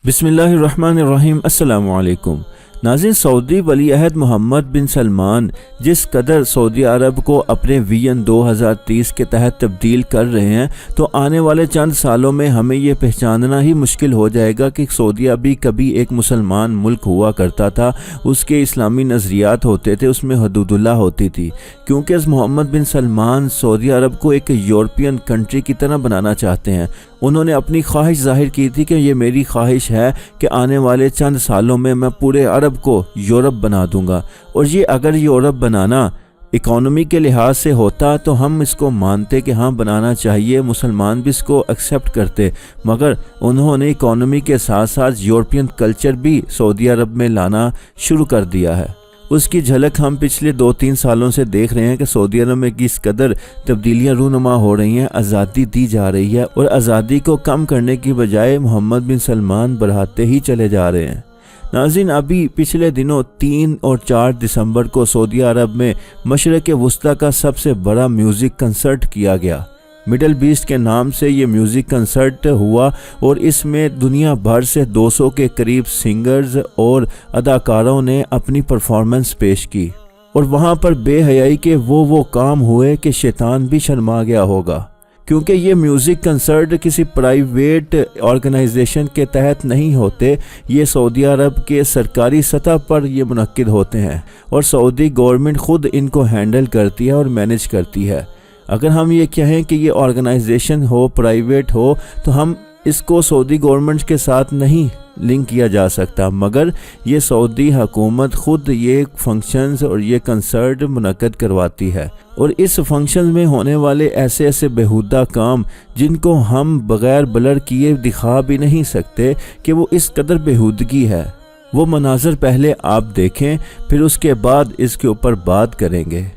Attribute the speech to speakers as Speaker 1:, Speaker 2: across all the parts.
Speaker 1: बिस्मिल्लाहिर्रहमानिर्रहीम। अस्सलामु अलैकुम नाज़रीन, सऊदी वली अहद मोहम्मद बिन सलमान जिस कदर सऊदी अरब को अपने विजन 2030 के तहत तब्दील कर रहे हैं, तो आने वाले चंद सालों में हमें ये पहचानना ही मुश्किल हो जाएगा कि सऊदीया भी कभी एक मुसलमान मुल्क हुआ करता था। उसके इस्लामी नज़रियात होते थे, उसमें हदूदुल्लाह होती थी। क्योंकि मोहम्मद बिन सलमान सऊदी अरब को एक यूरोपियन कंट्री की तरह बनाना चाहते हैं। उन्होंने अपनी ख्वाहिश जाहिर की थी कि ये मेरी ख्वाहिश है कि आने वाले चंद सालों में मैं पूरे अरब को यूरोप बना दूंगा। और ये अगर यूरोप बनाना इकोनॉमी के लिहाज से होता तो हम इसको मानते कि हाँ बनाना चाहिए, मुसलमान भी इसको एक्सेप्ट करते। मगर उन्होंने इकोनॉमी के साथ साथ यूरोपियन कल्चर भी सऊदी अरब में लाना शुरू कर दिया है। उसकी झलक हम पिछले 2-3 सालों से देख रहे हैं कि सऊदी अरब में किस कदर तब्दीलियां रूनुमा हो रही हैं, आज़ादी दी जा रही है और आज़ादी को कम करने की बजाय मोहम्मद बिन सलमान बढ़ाते ही चले जा रहे हैं। नाज़रीन, अभी पिछले दिनों 3 और 4 दिसंबर को सऊदी अरब में मशरक़ वुस्ता का सबसे बड़ा म्यूज़िक कंसर्ट किया गया। मिडल बीस्ट के नाम से ये म्यूज़िक कंसर्ट हुआ और इसमें दुनिया भर से 200 के करीब सिंगर्स और अदाकारों ने अपनी परफॉर्मेंस पेश की। और वहाँ पर बेहयाई के वो काम हुए कि शैतान भी शर्मा गया होगा। क्योंकि ये म्यूज़िक कंसर्ट किसी प्राइवेट ऑर्गेनाइजेशन के तहत नहीं होते, ये सऊदी अरब के सरकारी सतह पर ये मुनक्किद होते हैं और सऊदी गवर्नमेंट ख़ुद इनको हैंडल करती है और मैनेज करती है। अगर हम ये कहें कि ये ऑर्गेनाइजेशन हो, प्राइवेट हो, तो हम इसको सऊदी गवर्नमेंट के साथ नहीं लिंक किया जा सकता। मगर ये सऊदी हुकूमत ख़ुद ये फंक्शंस और ये कंसर्ट मुनक्किद करवाती है। और इस फंक्शन में होने वाले ऐसे ऐसे बेहुदा काम जिनको हम बग़ैर ब्लर किए दिखा भी नहीं सकते कि वो इस कदर बेहुदगी है, वो मनाज़र पहले आप देखें, फिर उसके बाद इसके ऊपर बात करेंगे।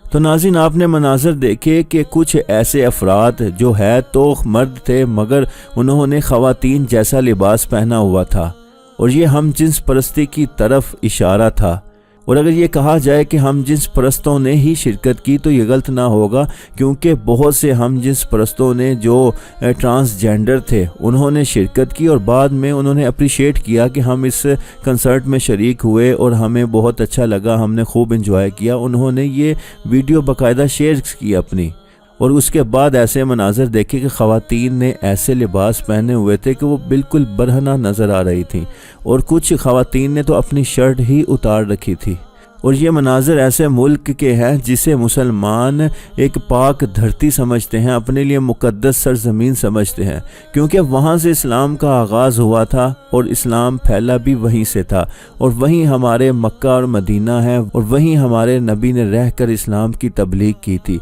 Speaker 1: तो नाज़रीन, आपने मनाज़र देखे कि कुछ ऐसे अफराद जो है तो मर्द थे मगर उन्होंने ख़वातीन जैसा लिबास पहना हुआ था और ये हम जिन्स परस्ती की तरफ इशारा था। और अगर ये कहा जाए कि हम जिन्स परस्तों ने ही शिरकत की तो ये गलत ना होगा, क्योंकि बहुत से हम जिन्स परस्तों ने जो ट्रांसजेंडर थे उन्होंने शिरकत की और बाद में उन्होंने अप्रिशिएट किया कि हम इस कंसर्ट में शरीक हुए और हमें बहुत अच्छा लगा, हमने खूब इंजॉय किया। उन्होंने ये वीडियो बाकायदा शेयर की अपनी। और उसके बाद ऐसे मनाज़र देखे कि ख़वातीन ने ऐसे लिबास पहने हुए थे कि वो बिल्कुल बरहना नज़र आ रही थी और कुछ ख़वातीन ने तो अपनी शर्ट ही उतार रखी थी। और ये मनाज़र ऐसे मुल्क के हैं जिसे मुसलमान एक पाक धरती समझते हैं, अपने लिए मुक़द्दस सरज़मीन समझते हैं, क्योंकि वहाँ से इस्लाम का आगाज़ हुआ था और इस्लाम फैला भी वहीं से था। और वहीं हमारे मक्का और मदीना है और वहीं हमारे नबी ने रह कर इस्लाम की तबलीग की थी।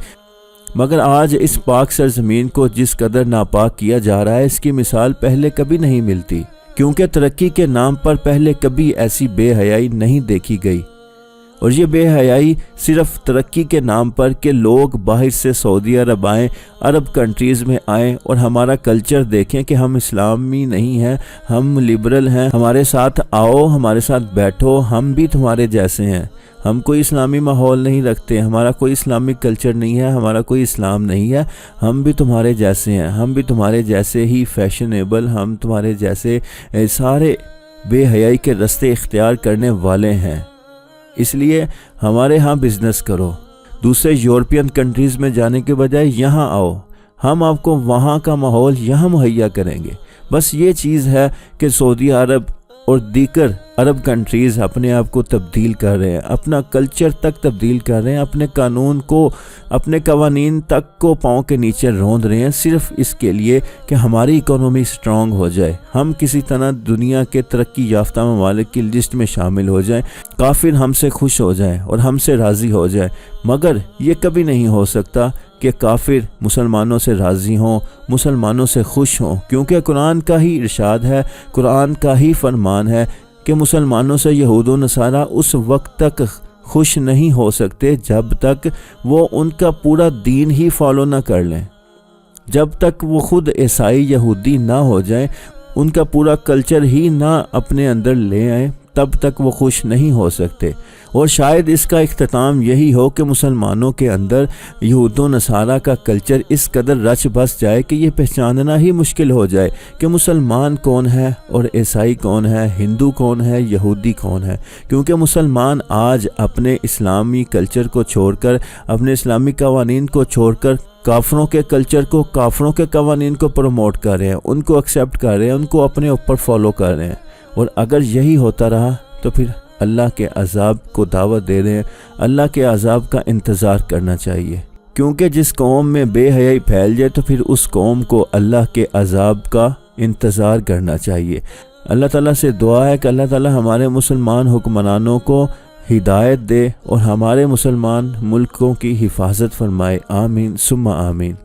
Speaker 1: मगर आज इस पाक सरज़मीन को जिस कदर नापाक किया जा रहा है, इसकी मिसाल पहले कभी नहीं मिलती, क्योंकि तरक्की के नाम पर पहले कभी ऐसी बेहयाई नहीं देखी गई। और ये बेहयाई सिर्फ तरक्की के नाम पर कि लोग बाहर से सऊदी अरब आएँ, अरब कंट्रीज़ में आएँ और हमारा कल्चर देखें कि हम इस्लामी नहीं हैं, हम लिबरल हैं, हमारे साथ आओ, हमारे साथ बैठो, हम भी तुम्हारे जैसे हैं, हम कोई इस्लामी माहौल नहीं रखते, हमारा कोई इस्लामिक कल्चर नहीं है, हमारा कोई इस्लाम नहीं है, हम भी तुम्हारे जैसे हैं, हम भी तुम्हारे जैसे ही फैशनेबल, हम तुम्हारे जैसे सारे बेहयाई के रास्ते इख्तियार करने वाले हैं। इसलिए हमारे यहाँ बिज़नेस करो, दूसरे यूरोपियन कंट्रीज़ में जाने के बजाय यहाँ आओ, हम आपको वहाँ का माहौल यहाँ मुहैया करेंगे। बस ये चीज़ है कि सऊदी अरब और दीगर अरब कंट्रीज़ अपने आप को तब्दील कर रहे हैं, अपना कल्चर तक तब्दील कर रहे हैं, अपने कानून को, अपने कवानीन तक को पाँव के नीचे रौंद रहे हैं, सिर्फ इसके लिए कि हमारी इकोनॉमी स्ट्रांग हो जाए, हम किसी तरह दुनिया के तरक्की याफ्ता ममालिक की लिस्ट में शामिल हो जाएं, काफिर हमसे खुश हो जाए और हमसे राज़ी हो जाए। मगर ये कभी नहीं हो सकता कि काफिर मुसलमानों से राज़ी हों, मुसलमानों से खुश हों, क्योंकि कुरान का ही इरशाद है, कुरान का ही फरमान है कि मुसलमानों से यहूद व नसारा उस वक्त तक खुश नहीं हो सकते जब तक वो उनका पूरा दीन ही फॉलो ना कर लें, जब तक वो खुद ईसाई यहूदी ना हो जाएं, उनका पूरा कल्चर ही ना अपने अंदर ले आए, तब तक वो खुश नहीं हो सकते। और शायद इसका इख्तिताम यही हो कि मुसलमानों के अंदर यहूद व नसारा का कल्चर इस कदर रच बस जाए कि ये पहचानना ही मुश्किल हो जाए कि मुसलमान कौन है और ईसाई कौन है, हिंदू कौन है, यहूदी कौन है। क्योंकि मुसलमान आज अपने इस्लामी कल्चर को छोड़कर, अपने इस्लामी कवानीन को छोड़कर काफरों के कल्चर को, काफरों के कवानीन को प्रमोट कर रहे हैं, उनको एक्सेप्ट कर रहे हैं, उनको अपने ऊपर फॉलो कर रहे हैं। और अगर यही होता रहा तो फिर अल्लाह के अजाब को दावत दे रहे हैं, अल्लाह के अजाब का इंतज़ार करना चाहिए। क्योंकि जिस कौम में बेहयाई फैल जाए तो फिर उस कौम को अल्लाह के अजाब का इंतज़ार करना चाहिए। अल्लाह ताला से दुआ है कि अल्लाह ताला हमारे मुसलमान हुक्मरानों को हिदायत दे और हमारे मुसलमान मुल्कों की हिफाजत फरमाए। आमीन सुम्मा आमीन।